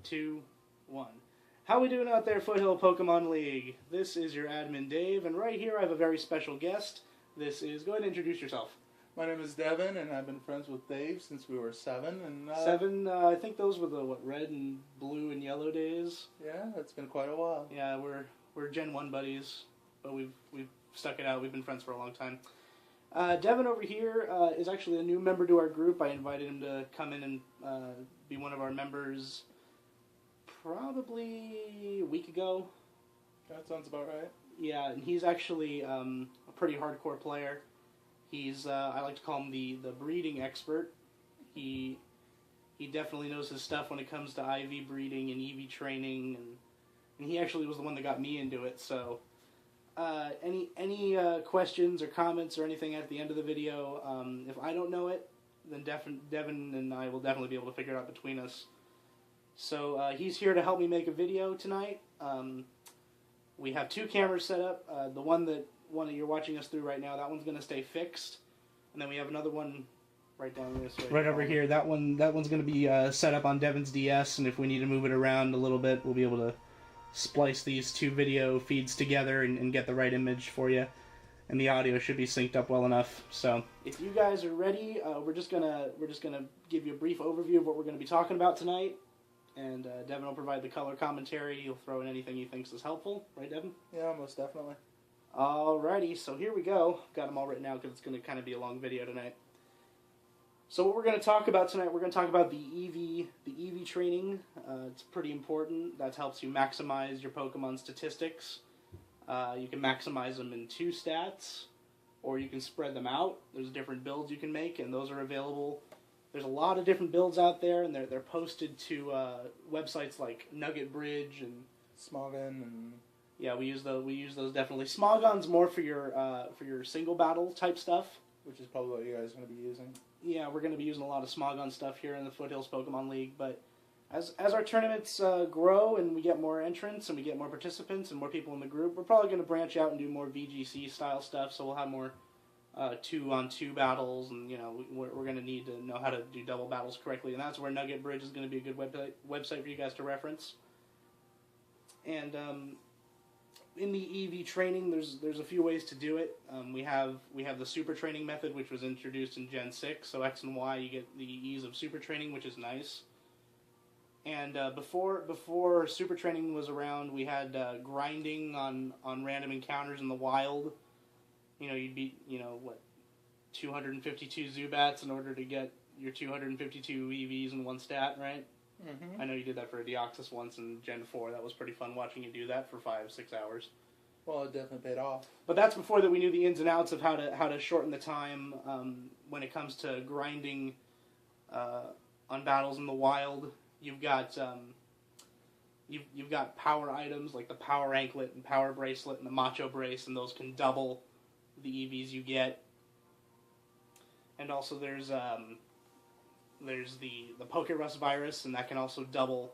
2, 1. How we doing out there, Foothill Pokemon League? This is your admin, Dave, and right here I have a very special guest. This is... Go ahead and introduce yourself. My name is Devin, and I've been friends with Dave since we were 7. And 7, I think those were the, red and blue and yellow days? Yeah, it's been quite a while. Yeah, we're Gen 1 buddies, but we've stuck it out. We've been friends for a long time. Devin over here is actually a new member to our group. I invited him to come in and be one of our members probably a week ago. That sounds about right. Yeah, and he's actually a pretty hardcore player. He's, I like to call him the breeding expert. He definitely knows his stuff when it comes to IV breeding and EV training, and he actually was the one that got me into it, so... any questions or comments or anything at the end of the video, if I don't know it, then Devin and I will definitely be able to figure it out between us. So he's here to help me make a video tonight. We have 2 cameras set up. The one that you're watching us through right now, that one's going to stay fixed. And then we have another one right down this way. Right over here. That one's going to be set up on Devin's DS, and if we need to move it around a little bit, we'll be able to splice these 2 video feeds together and get the right image for you, and the audio should be synced up well enough. So if you guys are ready, we're just gonna give you a brief overview of what we're gonna be talking about tonight, and Devin will provide the color commentary. He'll throw in anything he thinks is helpful, right, Devin? Yeah, most definitely. Alrighty, so here we go. Got them all written out because it's gonna kind of be a long video tonight. So what we're going to talk about tonight, we're going to talk about the EV training. It's pretty important. That helps you maximize your Pokemon statistics. You can maximize them in 2 stats, or you can spread them out. There's different builds you can make, and those are available. There's a lot of different builds out there, and they're posted to websites like Nugget Bridge and Smogon, and yeah, we use those definitely. Smogon's more for your single battle type stuff, which is probably what you guys are going to be using. Yeah, we're going to be using a lot of Smogon stuff here in the Foothills Pokemon League, but as our tournaments grow and we get more entrants and we get more participants and more people in the group, we're probably going to branch out and do more VGC style stuff, so we'll have more 2-on-2 battles, and we're going to need to know how to do double battles correctly, and that's where Nugget Bridge is going to be a good website for you guys to reference. And in the EV training, there's a few ways to do it. We have the super training method, which was introduced in Gen 6. So X and Y, you get the ease of super training, which is nice. And before super training was around, we had grinding on random encounters in the wild. You'd beat 252 Zubats in order to get your 252 EVs in one stat, right? Mm-hmm. I know you did that for a Deoxys once in Gen 4. That was pretty fun watching you do that for 5-6 hours. Well, it definitely paid off. But that's before that we knew the ins and outs of how to shorten the time when it comes to grinding on battles in the wild. You've got you've got power items like the Power Anklet and Power Bracelet and the Macho Brace, and those can double the EVs you get. And also there's the Pokerus virus, and that can also double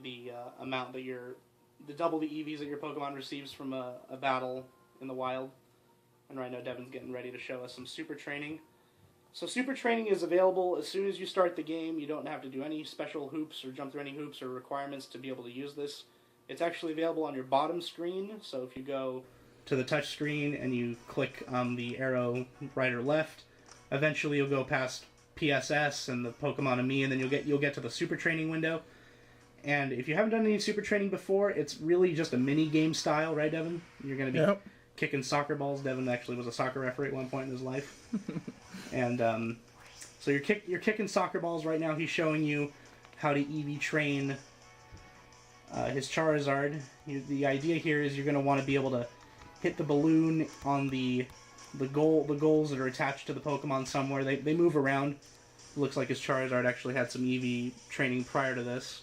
the amount that double the EVs that your Pokemon receives from a battle in the wild. And right now Devin's getting ready to show us some super training. So super training is available as soon as you start the game. You don't have to do any special hoops or jump through any hoops or requirements to be able to use this. It's actually available on your bottom screen, so if you go to the touch screen and you click on the arrow right or left, eventually you'll go past PSS and the Pokemon and Me, and then you'll get to the super training window. And if you haven't done any super training before, it's really just a mini game style, right, Devin? You're going to be kicking soccer balls. Devin actually was a soccer referee at one point in his life. And so you're kicking soccer balls right now. He's showing you how to EV train his Charizard. The idea here is you're going to want to be able to hit the balloon on the goals that are attached to the Pokemon somewhere. They move around. Looks like his Charizard actually had some EV training prior to this.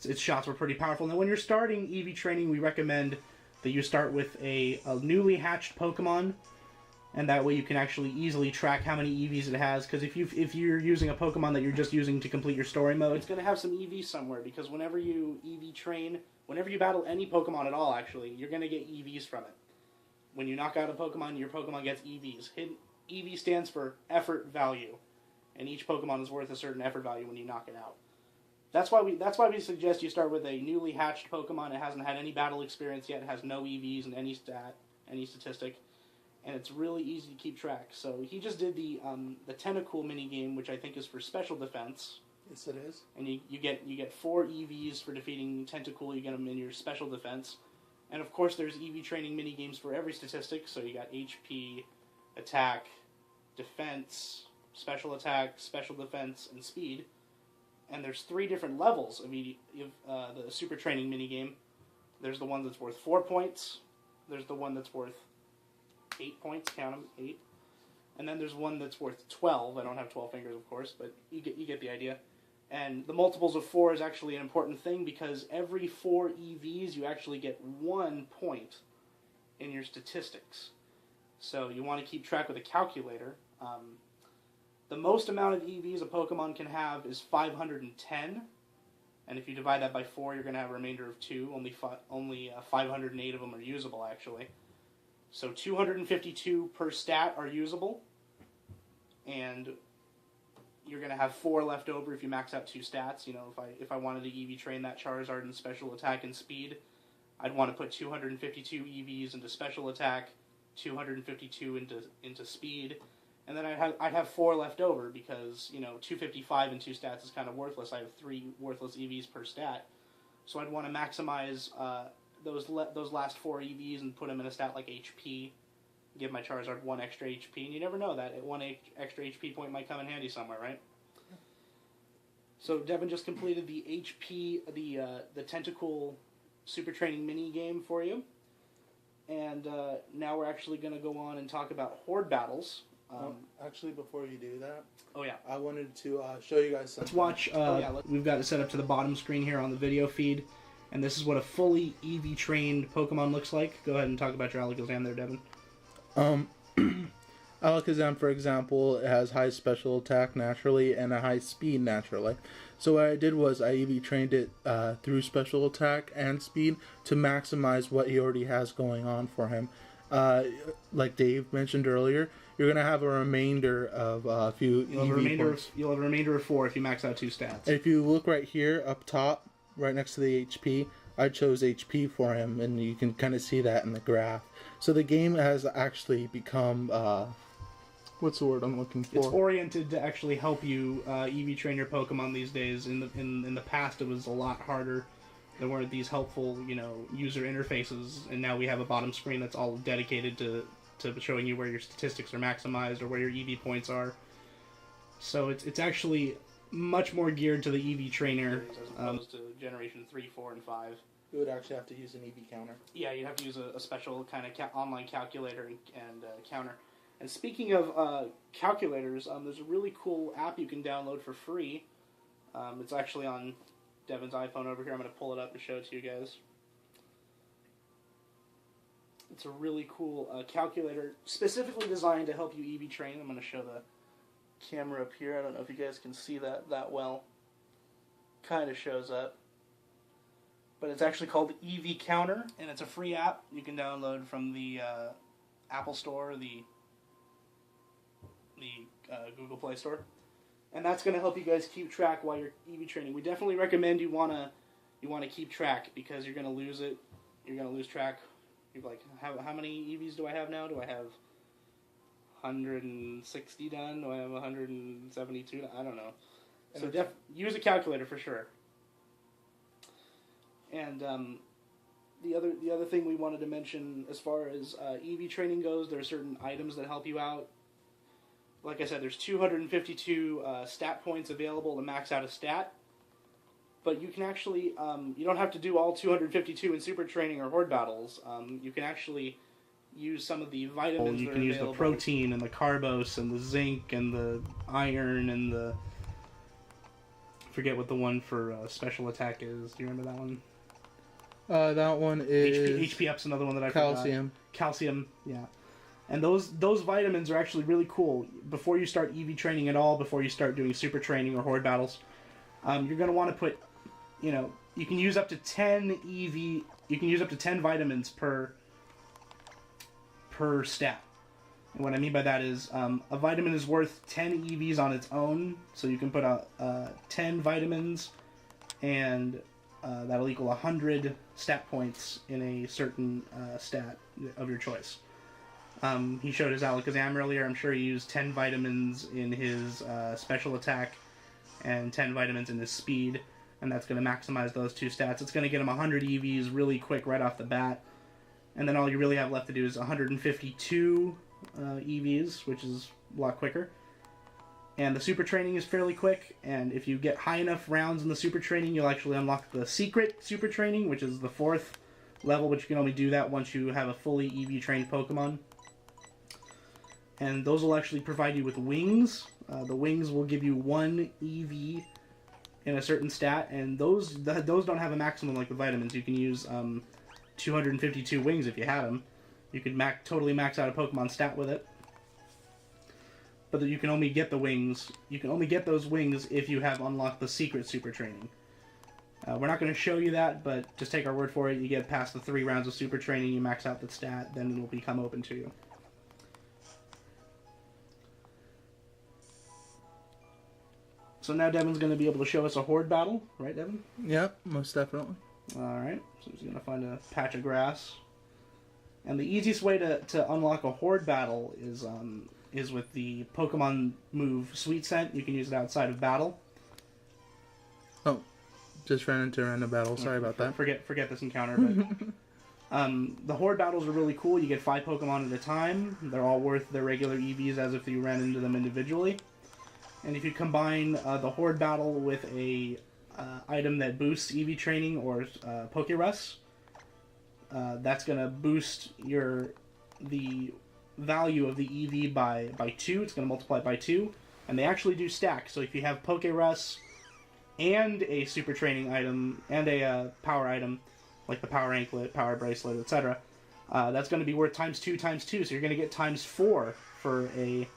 Its shots were pretty powerful. Now, when you're starting EV training, we recommend that you start with a newly hatched Pokemon, and that way you can actually easily track how many EVs it has, because if you're using a Pokemon that you're just using to complete your story mode, it's going to have some EVs somewhere, because whenever you EV train, whenever you battle any Pokemon at all, actually, you're going to get EVs from it. When you knock out a Pokemon, your Pokemon gets EVs. EV stands for effort value, and each Pokemon is worth a certain effort value when you knock it out. That's why we suggest you start with a newly hatched Pokemon. It hasn't had any battle experience yet. It has no EVs and any statistic, and it's really easy to keep track. So he just did the Tentacool mini game, which I think is for special defense. Yes, it is. And you get 4 EVs for defeating Tentacool. You get them in your special defense, and of course there's EV training mini games for every statistic. So you got HP, attack, defense, special attack, special defense, and speed. And there's 3 different levels of the super training mini game. There's the one that's worth 4 points. There's the one that's worth 8 points. Count them, 8. And then there's one that's worth 12. I don't have 12 fingers, of course, but you get the idea. And the multiples of 4 is actually an important thing because every 4 EVs you actually get 1 point in your statistics. So you want to keep track with a calculator. The most amount of EVs a Pokemon can have is 510, and if you divide that by 4, you're going to have a remainder of 2. Only 508 of them are usable, actually. So 252 per stat are usable, and you're going to have 4 left over if you max out 2 stats. You know, if I wanted to EV train that Charizard in special attack and speed, I'd want to put 252 EVs into special attack, 252 into speed. And then I'd have 4 left over because, 255 and 2 stats is kind of worthless. I have 3 worthless EVs per stat. So I'd want to maximize those last 4 EVs and put them in a stat like HP. Give my Charizard 1 extra HP. And you never know, that 1 extra HP point might come in handy somewhere, right? So Devin just completed the the Tentacool Super Training mini game for you. And now we're actually going to go on and talk about Horde battles. Actually, before you do that, yeah, I wanted to show you guys something. Let's watch. We've got it set up to the bottom screen here on the video feed, and this is what a fully EV trained Pokemon looks like. Go ahead and talk about your Alakazam there, Devin. Alakazam, for example, it has high special attack naturally and a high speed naturally. So what I did was I EV trained it through special attack and speed to maximize what he already has going on for him. Like Dave mentioned earlier, you're going to have a remainder of a few You'll have a remainder of 4 if you max out 2 stats. If you look right here up top, right next to the HP, I chose HP for him, and you can kind of see that in the graph. So the game has actually become, what's the word I'm looking for? It's oriented to actually help you EV train your Pokemon these days. In the past, it was a lot harder. There weren't these helpful, user interfaces, and now we have a bottom screen that's all dedicated to showing you where your statistics are maximized or where your EV points are. So it's actually much more geared to the EV trainer as opposed to Generation 3, 4, and 5. You would actually have to use an EV counter. Yeah, you'd have to use a special kind of online calculator and counter. And speaking of calculators, there's a really cool app you can download for free. It's actually on Devin's iPhone over here. I'm going to pull it up and show it to you guys. It's a really cool calculator specifically designed to help you EV train. I'm going to show the camera up here. I don't know if you guys can see that well. Kind of shows up. But it's actually called EV Counter, and it's a free app you can download from the Apple Store, the Google Play Store. And that's going to help you guys keep track while you're EV training. We definitely recommend you want to keep track because you're going to lose it. You're going to lose track. You're like, how many EVs do I have now? Do I have 160 done? Do I have 172? I don't know. So use a calculator for sure. And the other thing we wanted to mention as far as EV training goes, there are certain items that help you out. Like I said, there's 252 stat points available to max out a stat. But you can actually, you don't have to do all 252 in Super Training or Horde Battles. You can actually use some of the vitamins that are available. You can use the protein and the carbos and the zinc and the iron and the... I forget what the one for special attack is. Do you remember that one? That one is... HP Up's another one that I Calcium. forgot. Calcium, yeah. And those vitamins are actually really cool. Before you start EV training at all, before you start doing Super Training or Horde Battles, you're going to want to put... you can use up to 10 EV... You can use up to 10 vitamins per stat. And what I mean by that is a vitamin is worth 10 EVs on its own, so you can put 10 vitamins and that'll equal 100 stat points in a certain stat of your choice. He showed his Alakazam earlier. I'm sure he used 10 vitamins in his special attack and 10 vitamins in his speed, and that's going to maximize those two stats. It's going to get him 100 EVs really quick right off the bat, and then all you really have left to do is 152 EVs, which is a lot quicker. And the super training is fairly quick, and if you get high enough rounds in the super training, you'll actually unlock the secret super training, which is the 4th level, but you can only do that once you have a fully EV trained Pokemon. And those will actually provide you with wings. The wings will give you 1 EV in a certain stat, and those don't have a maximum like the vitamins. You can use 252 wings if you had them. You could totally max out a Pokemon stat with it. But you can only get the wings. You can only get those wings if you have unlocked the secret super training. We're not going to show you that, but just take our word for it. You get past the 3 rounds of super training, you max out the stat, then it'll become open to you. So now Devin's going to be able to show us a horde battle, right, Devin? Yep, most definitely. Alright, so he's going to find a patch of grass. And the easiest way to unlock a horde battle is with the Pokemon move Sweet Scent. You can use it outside of battle. Oh, just ran into a random battle. Sorry about that. Forget this encounter, but the horde battles are really cool. You get 5 Pokemon at a time. They're all worth their regular EVs as if you ran into them individually. And if you combine the horde battle with a item that boosts EV training or Pokerus, that's going to boost the value of the EV by 2. It's going to multiply it by 2, and they actually do stack. So if you have Pokerus and a super training item and a power item like the power anklet, power bracelet, etc., that's going to be worth times 2 times 2. So you're going to get times 4 for a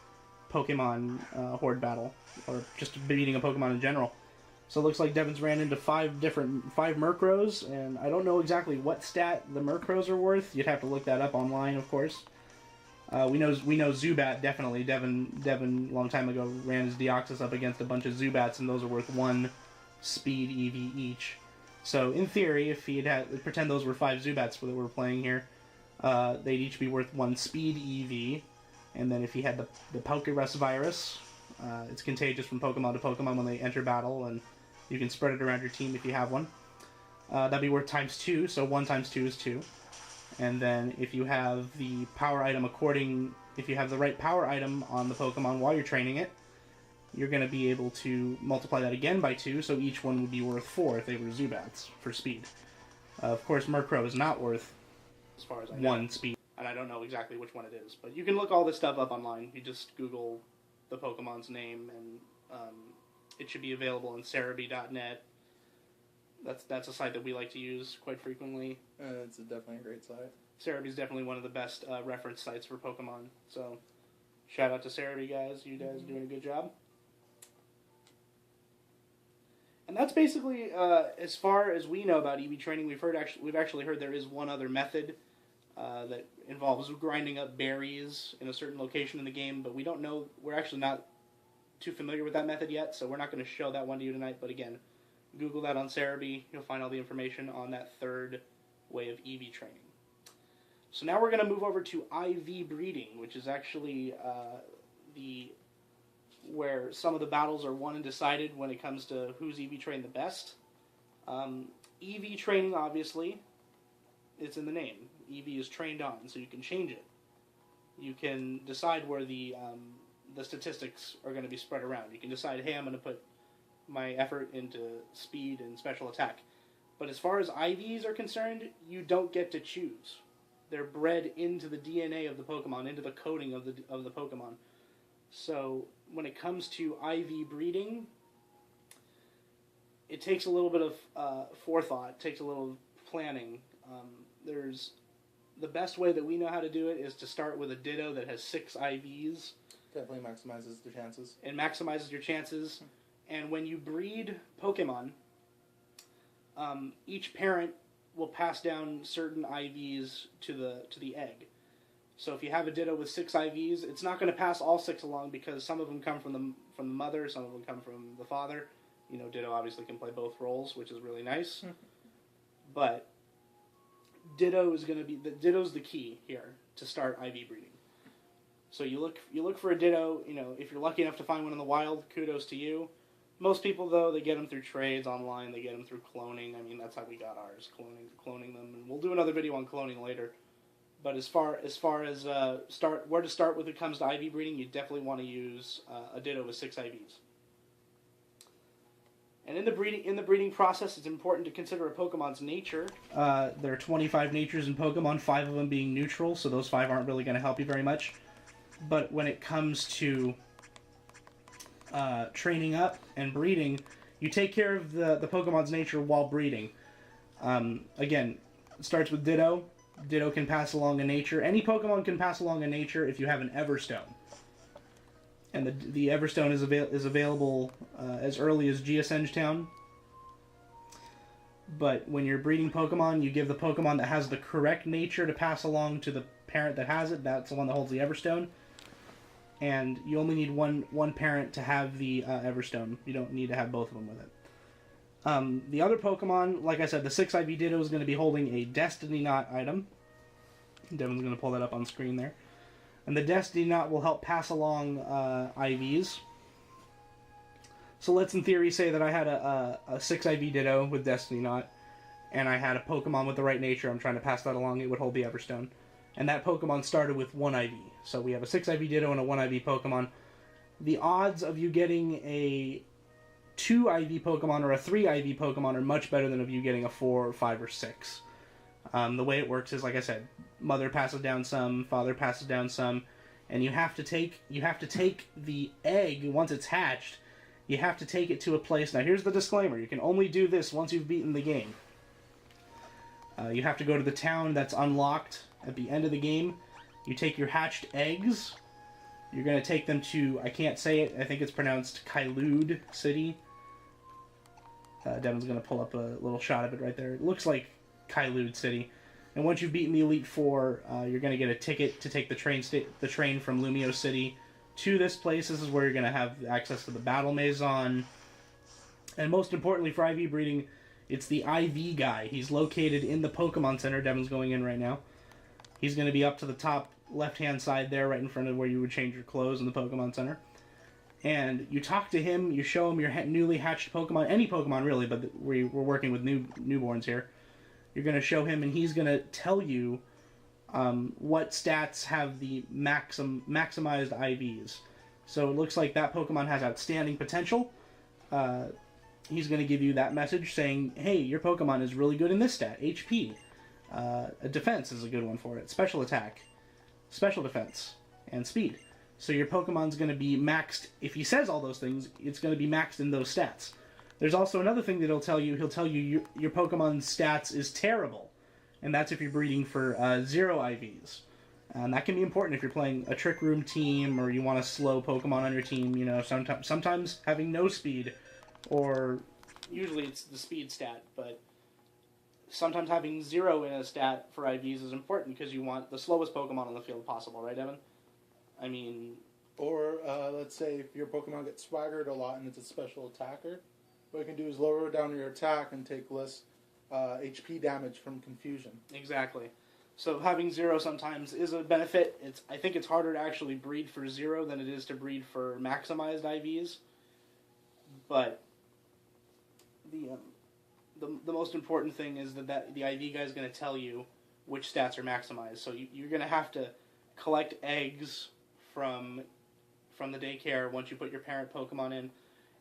Pokemon horde battle, or just beating a Pokemon in general. So it looks like Devin's ran into 5 Murkrows, and I don't know exactly what stat the Murkrows are worth. You'd have to look that up online, of course. We know Zubat, definitely. Devin, a long time ago, ran his Deoxys up against a bunch of Zubats, and those are worth 1 speed EV each. So in theory, if he'd had, pretend those were 5 Zubats that we're playing here, they'd each be worth 1 speed EV. And then if he had the Pokerus virus, it's contagious from Pokemon to Pokemon when they enter battle, and you can spread it around your team if you have one. That'd be worth times 2, so 1 times 2 is 2. And then if you have the power item if you have the right power item on the Pokemon while you're training it, you're going to be able to multiply that again by 2, so each one would be worth 4 if they were Zubats for speed. Of course, Murkrow is not worth, as far as I know, 1 speed. And I don't know exactly which one it is, but you can look all this stuff up online. You just Google the Pokemon's name, and it should be available on Cerebi.net. That's a site that we like to use quite frequently. It's definitely a great site. Cerebi is definitely one of the best reference sites for Pokemon. So, shout out to Cerebi, guys. You guys are doing a good job. And that's basically as far as we know about EV training. We've actually heard there is one other method that involves grinding up berries in a certain location in the game, but we don't know. We're actually not too familiar with that method yet, so we're not going to show that one to you tonight. But again, Google that on Cerebi. You'll find all the information on that 3rd way of EV training. So now we're going to move over to IV breeding, which is actually where some of the battles are won and decided when it comes to who's EV trained the best. EV training, obviously, it's in the name. EV is trained on, so you can change it. You can decide where the statistics are going to be spread around. You can decide, hey, I'm going to put my effort into speed and special attack. But as far as IVs are concerned, you don't get to choose. They're bred into the DNA of the Pokemon, into the coding of the Pokemon. So when it comes to IV breeding, it takes a little bit of forethought, it takes a little planning. The best way that we know how to do it is to start with a Ditto that has 6 IVs. Definitely maximizes the chances. It maximizes your chances. And when you breed Pokemon, each parent will pass down certain IVs to the egg. So if you have a Ditto with 6 IVs, it's not going to pass all 6 along because some of them come from the mother, some of them come from the father. Ditto obviously can play both roles, which is really nice. But Ditto's the key here to start IV breeding. So you look for a Ditto. If you're lucky enough to find one in the wild, kudos to you. Most people, though, they get them through trades online. They get them through cloning. I mean, that's how we got ours, cloning them. And we'll do another video on cloning later. But as far as where to start when it comes to IV breeding, you definitely want to use a Ditto with 6 IVs. And in the breeding process, it's important to consider a Pokemon's nature. There are 25 natures in Pokemon, 5 of them being neutral, so those 5 aren't really going to help you very much. But when it comes to training up and breeding, you take care of the Pokemon's nature while breeding. Again, it starts with Ditto. Ditto can pass along a nature. Any Pokemon can pass along a nature if you have an Everstone. And the Everstone is available as early as Geosenge Town. But when you're breeding Pokemon, you give the Pokemon that has the correct nature to pass along to the parent that has it. That's the one that holds the Everstone. And you only need one parent to have the Everstone. You don't need to have both of them with it. The other Pokemon, like I said, the 6 IV Ditto is going to be holding a Destiny Knot item. Devin's going to pull that up on screen there. And the Destiny Knot will help pass along IVs. So let's, in theory, say that I had a 6 IV Ditto with Destiny Knot, and I had a Pokemon with the right nature. I'm trying to pass that along. It would hold the Everstone. And that Pokemon started with 1 IV. So we have a 6 IV Ditto and a 1 IV Pokemon. The odds of you getting a 2 IV Pokemon or a 3 IV Pokemon are much better than of you getting a 4, 5, or 6. The way it works is, like I said, mother passes down some, father passes down some, and you have to take the egg once it's hatched. You have to take it to a place. Now, here's the disclaimer: you can only do this once you've beaten the game. You have to go to the town that's unlocked at the end of the game. You take your hatched eggs. You're going to take them to, I can't say it, I think it's pronounced Kailude City. Devin's going to pull up a little shot of it right there. It looks like Kailude City. And once you've beaten the Elite Four, you're going to get a ticket to take the train from Lumio City to this place. This is where you're going to have access to the Battle Maison. And most importantly for IV breeding, it's the IV guy. He's located in the Pokemon Center. Devin's going in right now. He's going to be up to the top left-hand side there, right in front of where you would change your clothes in the Pokemon Center. And you talk to him, you show him your newly hatched Pokemon, any Pokemon really, but we're working with newborns here. You're going to show him, and he's going to tell you what stats have the maximized IVs. So it looks like that Pokemon has outstanding potential. He's going to give you that message saying, hey, your Pokemon is really good in this stat, HP. Defense is a good one for it. Special attack, special defense, and speed. So your Pokemon's going to be maxed. If he says all those things, it's going to be maxed in those stats. There's also another thing that he'll tell you. He'll tell you your Pokemon's stats is terrible. And that's if you're breeding for 0 IVs. And that can be important if you're playing a Trick Room team or you want a slow Pokemon on your team. You know, sometimes having no speed, or usually it's the speed stat, but sometimes having 0 in a stat for IVs is important because you want the slowest Pokemon on the field possible, right, Evan? I mean... Or, let's say if your Pokemon gets swaggered a lot and it's a special attacker, what you can do is lower down your attack and take less HP damage from confusion. Exactly. So having 0 sometimes is a benefit. I think it's harder to actually breed for 0 than it is to breed for maximized IVs. But the most important thing is that the IV guy is going to tell you which stats are maximized. So you're going to have to collect eggs from the daycare once you put your parent Pokemon in.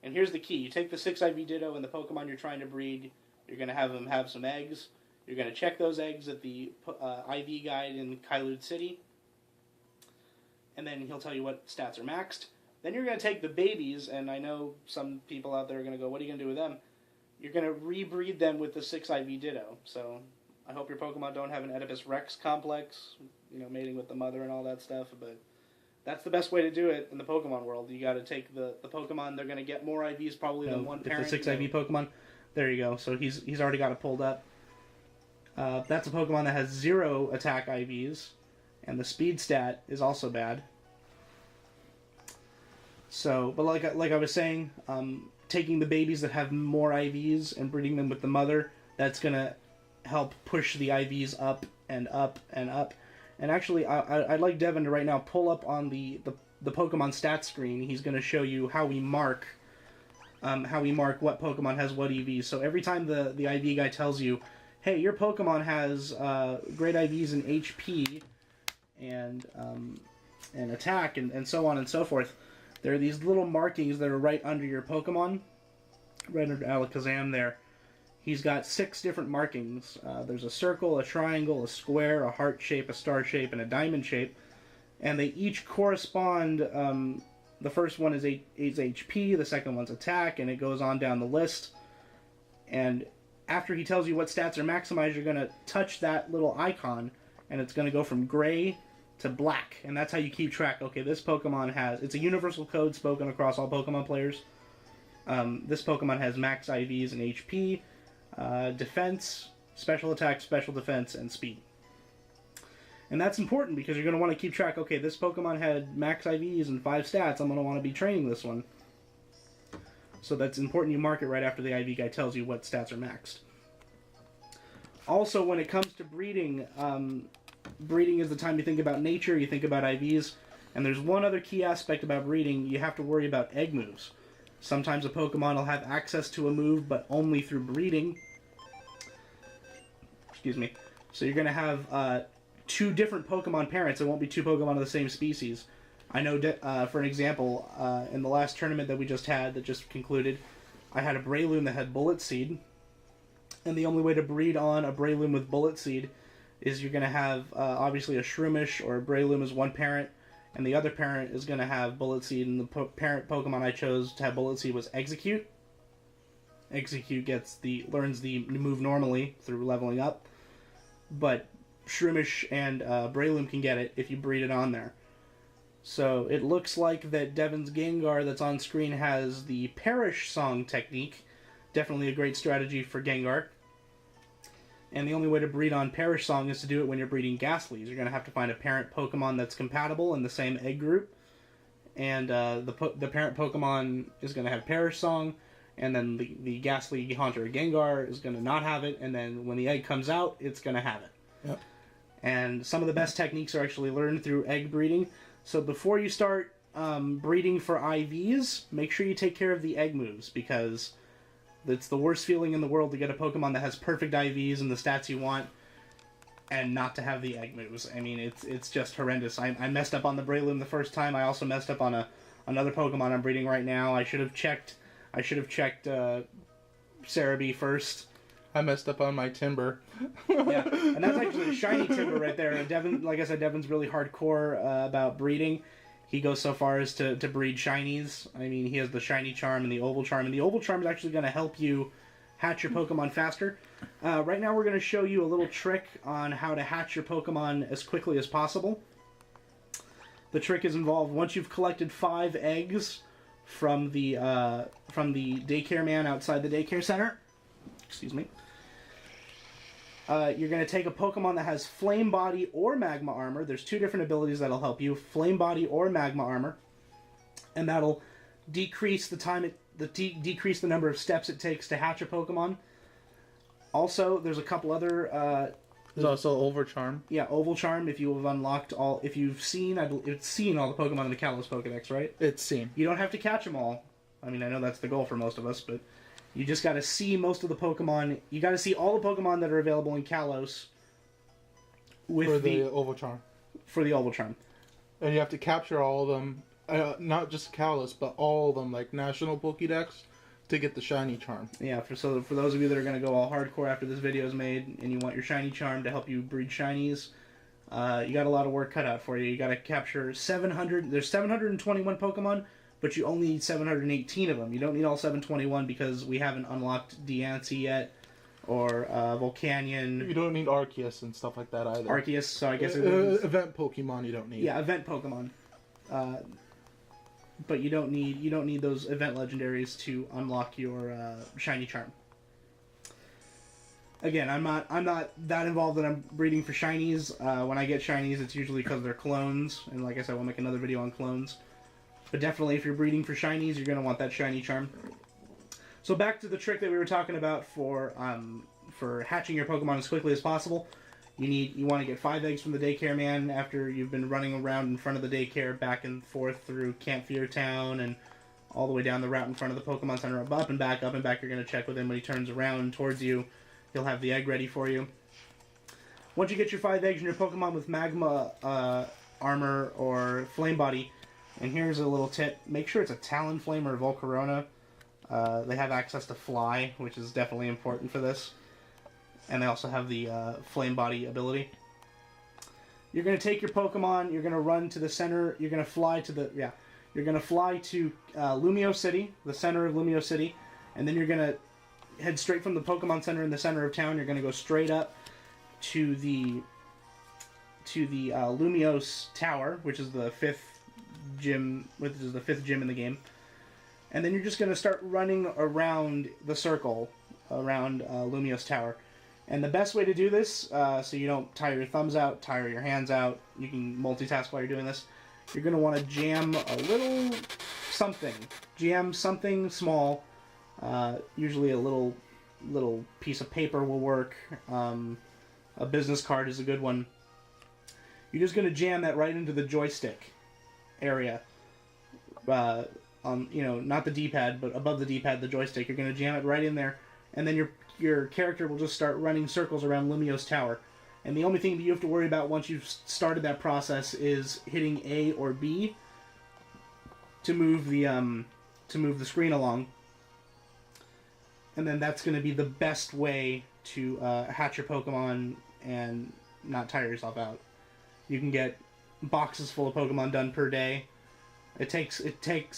And here's the key. You take the 6 IV Ditto and the Pokemon you're trying to breed. You're going to have them have some eggs. You're going to check those eggs at the IV guide in Kailude City. And then he'll tell you what stats are maxed. Then you're going to take the babies, and I know some people out there are going to go, what are you going to do with them? You're going to rebreed them with the 6 IV Ditto. So I hope your Pokemon don't have an Oedipus Rex complex, mating with the mother and all that stuff, but that's the best way to do it in the Pokemon world. You got to take the Pokemon, they're going to get more IVs probably than one parent. If the 6 IV Pokemon, there you go. So he's already got it pulled up. That's a Pokemon that has 0 attack IVs, and the speed stat is also bad. So, but like I was saying, taking the babies that have more IVs and breeding them with the mother, that's going to help push the IVs up and up and up. And actually, I'd like Devin to right now pull up on the Pokemon stats screen. He's going to show you how we mark what Pokemon has what EVs. So every time the IV guy tells you, hey, your Pokemon has great IVs in HP and attack and so on and so forth, there are these little markings that are right under your Pokemon, right under Alakazam there. He's got 6 different markings. There's a circle, a triangle, a square, a heart shape, a star shape, and a diamond shape. And they each correspond. The first one is HP, the second one's attack, and it goes on down the list. And after he tells you what stats are maximized, you're going to touch that little icon, and it's going to go from gray to black. And that's how you keep track. Okay, this Pokemon has... It's a universal code spoken across all Pokemon players. This Pokemon has max IVs and HP, defense, special attack, special defense, and speed. And that's important because you're going to want to keep track, okay, this Pokemon had max IVs and 5 stats, I'm going to want to be training this one. So that's important you mark it right after the IV guy tells you what stats are maxed. Also, when it comes to breeding, breeding is the time you think about nature, you think about IVs, and there's one other key aspect about breeding, you have to worry about egg moves. Sometimes a Pokemon will have access to a move, but only through breeding. Excuse me. So you're going to have 2 different Pokemon parents. It won't be 2 Pokemon of the same species. I know, for an example, in the last tournament that we just had, that just concluded, I had a Breloom that had Bullet Seed. And the only way to breed on a Breloom with Bullet Seed is you're going to have, obviously, a Shroomish or a Breloom as one parent, and the other parent is going to have Bullet Seed, and the parent Pokemon I chose to have Bullet Seed was Execute. Execute learns the move normally through leveling up, but Shroomish and Breloom can get it if you breed it on there. So it looks like that Devin's Gengar that's on screen has the Perish Song technique. Definitely a great strategy for Gengar. And the only way to breed on Perish Song is to do it when you're breeding Ghastlies. You're going to have to find a parent Pokemon that's compatible in the same egg group. And the parent Pokemon is going to have Perish Song, and then the Ghastly Haunter Gengar is going to not have it, and then when the egg comes out, it's going to have it. Yep. And some of the best techniques are actually learned through egg breeding. So before you start breeding for IVs, make sure you take care of the egg moves, because it's the worst feeling in the world to get a Pokemon that has perfect IVs and the stats you want, and not to have the egg moves. I mean, it's just horrendous. I messed up on the Breloom the first time. I also messed up on another Pokemon I'm breeding right now. I should have checked Cerebi first. I messed up on my Timber. Yeah, and that's actually a shiny Timber right there. And Devin, like I said, Devin's really hardcore about breeding. He goes so far as to breed shinies. I mean, he has the shiny charm and the oval charm, and the oval charm is actually going to help you hatch your Pokemon faster. Right now we're going to show you a little trick on how to hatch your Pokemon as quickly as possible. The trick is involved once you've collected 5 eggs from the daycare man outside the daycare center. Excuse me. You're going to take a Pokemon that has Flame Body or Magma Armor. There's 2 different abilities that'll help you, Flame Body or Magma Armor, and that'll decrease the time decrease the number of steps it takes to hatch a Pokemon. Also, there's a couple other. There's also Oval Charm. Yeah, Oval Charm. If you have unlocked all, if you've seen, it's seen all the Pokemon in the Kalos Pokedex, right? It's seen. You don't have to catch them all. I mean, I know that's the goal for most of us, but you just got to see most of the Pokemon. You got to see all the Pokemon that are available in Kalos. For the Oval Charm. For the Oval Charm. And you have to capture all of them, not just Kalos, but all of them, like National Pokédex, to get the Shiny Charm. Yeah, for those of you that are going to go all hardcore after this video is made, and you want your Shiny Charm to help you breed Shinies, you got a lot of work cut out for you. You got to capture 700. There's 721 Pokemon, but you only need 718 of them. You don't need all 721 because we haven't unlocked Diancie yet, or Volcanion. You don't need Arceus and stuff like that either. Arceus, so I guess event Pokemon you don't need. Yeah, event Pokemon. But you don't need those event legendaries to unlock your Shiny Charm. Again, I'm not that involved that I'm breeding for shinies. When I get shinies, it's usually because they're clones, and like I said, we'll make another video on clones. But definitely, if you're breeding for shinies, you're going to want that Shiny Charm. So back to the trick that we were talking about for hatching your Pokemon as quickly as possible. You want to get 5 eggs from the daycare man after you've been running around in front of the daycare, back and forth through Camp Fear Town and all the way down the route in front of the Pokemon Center, up and back, up and back. You're going to check with him when he turns around towards you. He'll have the egg ready for you. Once you get your 5 eggs and your Pokemon with Magma Armor or Flame Body, and here's a little tip: make sure it's a Talonflame or Volcarona. They have access to Fly, which is definitely important for this. And they also have the Flame Body ability. You're going to take your Pokemon, you're going to run to the center, you're going to fly to Lumio City, the center of Lumio City, and then you're going to head straight from the Pokemon Center in the center of town. You're going to go straight up to the Lumiose Tower, which is the 5th gym in the game. And then you're just going to start running around the circle around Lumiose Tower. And the best way to do this, so you don't tire your thumbs out, tire your hands out, you can multitask while you're doing this, you're going to want to jam a little something. Jam something small. Usually a little piece of paper will work. A business card is a good one. You're just going to jam that right into the joystick area. Not the D-pad, but above the D-pad, the joystick. You're going to jam it right in there, and then your character will just start running circles around Lumiose Tower. And the only thing that you have to worry about once you've started that process is hitting A or B to move the screen along. And then that's going to be the best way to hatch your Pokemon and not tire yourself out. You can get boxes full of Pokemon done per day. It takes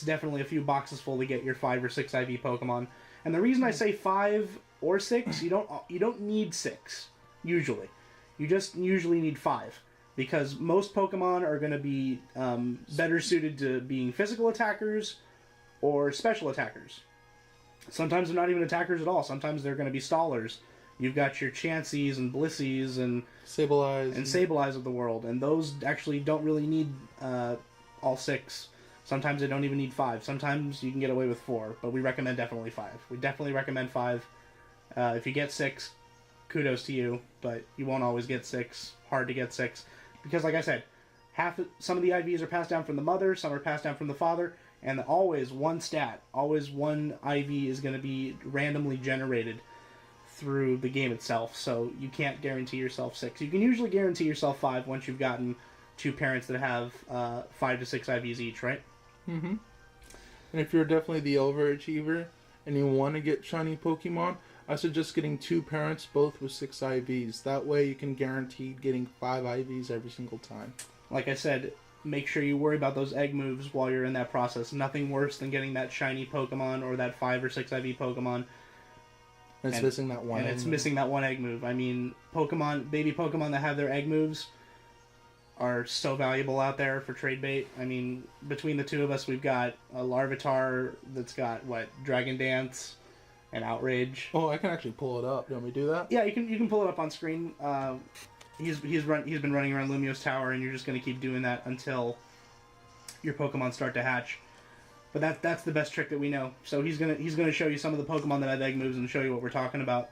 definitely a few boxes full to get your 5 or 6 IV Pokemon. And the reason I say 5 or 6, you don't need 6 usually. You just usually need 5, because most Pokemon are going to be better suited to being physical attackers or special attackers. Sometimes they're not even attackers at all. Sometimes they're going to be stallers. You've got your Chanseys and Blissies and Sableyes of the world, and those actually don't really need all 6. Sometimes they don't even need 5. Sometimes you can get away with 4, but we recommend definitely 5. We definitely recommend 5. If you get 6, kudos to you, but you won't always get 6. Hard to get 6. Because, like I said, some of the IVs are passed down from the mother, some are passed down from the father, and always one IV is going to be randomly generated through the game itself, so you can't guarantee yourself 6. You can usually guarantee yourself 5 once you've gotten 2 parents that have 5 to 6 IVs each, right? Mm-hmm. And if you're definitely the overachiever and you want to get shiny Pokemon, I suggest getting 2 parents, both with 6 IVs. That way you can guarantee getting 5 IVs every single time. Like I said, make sure you worry about those egg moves while you're in that process. Nothing worse than getting that shiny Pokemon or that 5 or 6 IV Pokemon. It's missing that one egg move. I mean, baby Pokemon that have their egg moves are so valuable out there for trade bait. I mean, between the two of us, we've got a Larvitar that's got, Dragon Dance and Outrage. Oh, I can actually pull it up. Do you want me to do that? Yeah, you can pull it up on screen. He's been running around Lumiose Tower, and you're just going to keep doing that until your Pokemon start to hatch. But that's the best trick that we know. So he's gonna show you some of the Pokemon that have egg moves and show you what we're talking about.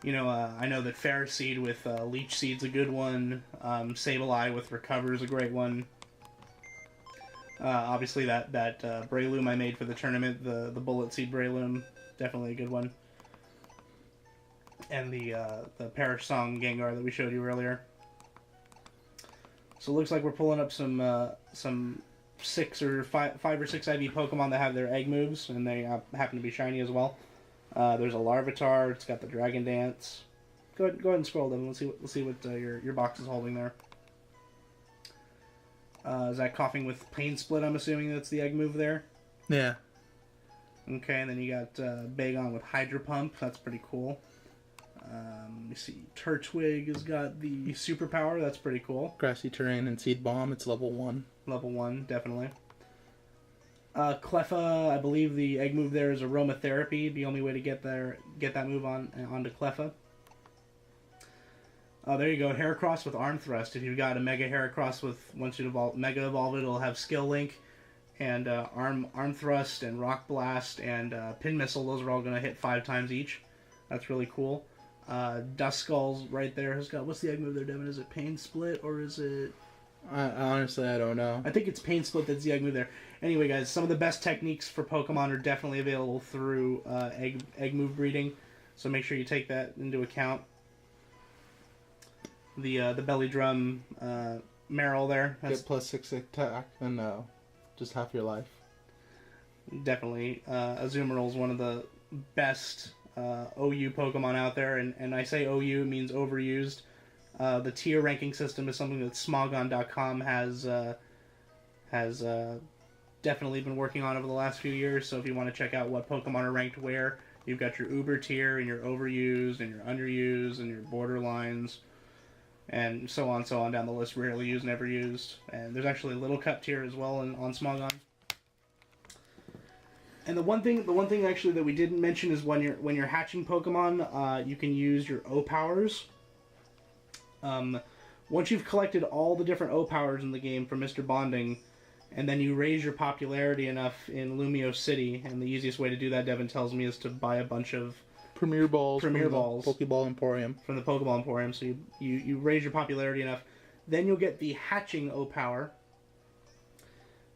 I know that Ferroseed with Leech Seed's a good one. Sableye with Recover is a great one. Obviously that Breloom I made for the tournament, the Bullet Seed Breloom, definitely a good one. And the Perish Song Gengar that we showed you earlier. So it looks like we're pulling up some 6 or 5 or 6 IV Pokemon that have their egg moves, and they happen to be shiny as well. There's a Larvitar. It's got the Dragon Dance. Go ahead and scroll them. Let's see what your box is holding there. Is that Coughing with Pain Split? I'm assuming that's the egg move there. Yeah. Okay, and then you got Bagon with Hydro Pump. That's pretty cool. Let me see. Turtwig has got the superpower. That's pretty cool. Grassy Terrain and Seed Bomb. It's level 1. Level 1, definitely. Cleffa, I believe the egg move there is Aromatherapy. The only way to get that move onto Cleffa. There you go. Heracross with Arm Thrust. If you've got a Mega Heracross once you Mega Evolve it, it'll have Skill Link. and arm thrust and rock blast and pin missile. Those are all going to hit 5 times each. That's really cool. Dust Skulls right there has got, what's the egg move there, Devin? Is it Pain Split or is it? Honestly, I don't know. I think it's Pain Split that's the egg move there. Anyway, guys, some of the best techniques for Pokemon are definitely available through egg move breeding, so make sure you take that into account. The belly drum Marill there. Get +6 attack and just half your life. Definitely. Azumarill is one of the best OU Pokemon out there, and I say OU means overused. The tier ranking system is something that Smogon.com has definitely been working on over the last few years. So if you want to check out what Pokemon are ranked where, you've got your Uber tier and your overused and your underused and your borderlines and so on down the list, rarely used, never used. And there's actually a Little Cup tier as well on Smogon. And the one thing actually that we didn't mention is when you're hatching Pokemon, you can use your O powers. Once you've collected all the different O powers in the game from Mr. Bonding, and then you raise your popularity enough in Lumio City, and the easiest way to do that, Devin tells me, is to buy a bunch of Premier Balls from Pokeball Emporium. From the Pokeball Emporium, so you raise your popularity enough, then you'll get the hatching O power,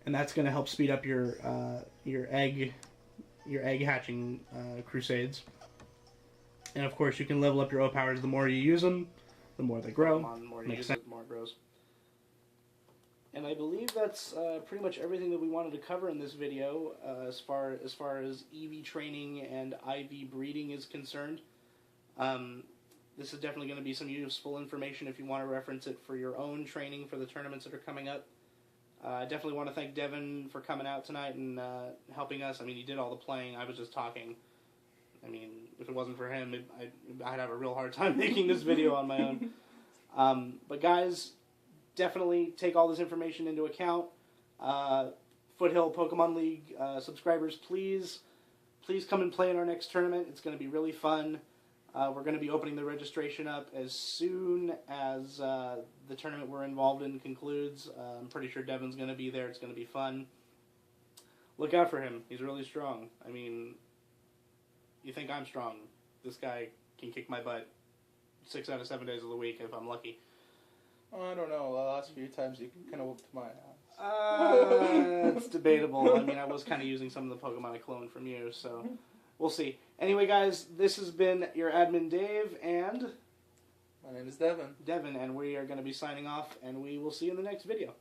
and that's going to help speed up your egg hatching crusades. And of course, you can level up your O powers. The more you use them, the more they grow. The more you use it, the more it grows. And I believe that's pretty much everything that we wanted to cover in this video as far as EV training and IV breeding is concerned. This is definitely going to be some useful information if you want to reference it for your own training for the tournaments that are coming up. I definitely want to thank Devin for coming out tonight and helping us. I mean, he did all the playing. I was just talking. I mean, if it wasn't for him, I'd have a real hard time making this video on my own. But guys, definitely take all this information into account. Foothill Pokemon League subscribers, please come and play in our next tournament. It's going to be really fun. We're going to be opening the registration up as soon as the tournament we're involved in concludes. I'm pretty sure Devin's going to be there. It's going to be fun. Look out for him. He's really strong. I mean, you think I'm strong. This guy can kick my butt 6 out of 7 days of the week if I'm lucky. Oh, I don't know. The last few times you kind of whooped my ass. It's debatable. I mean, I was kind of using some of the Pokemon I cloned from you, so we'll see. Anyway, guys, this has been your admin, Dave, and my name is Devin. And we are going to be signing off, and we will see you in the next video.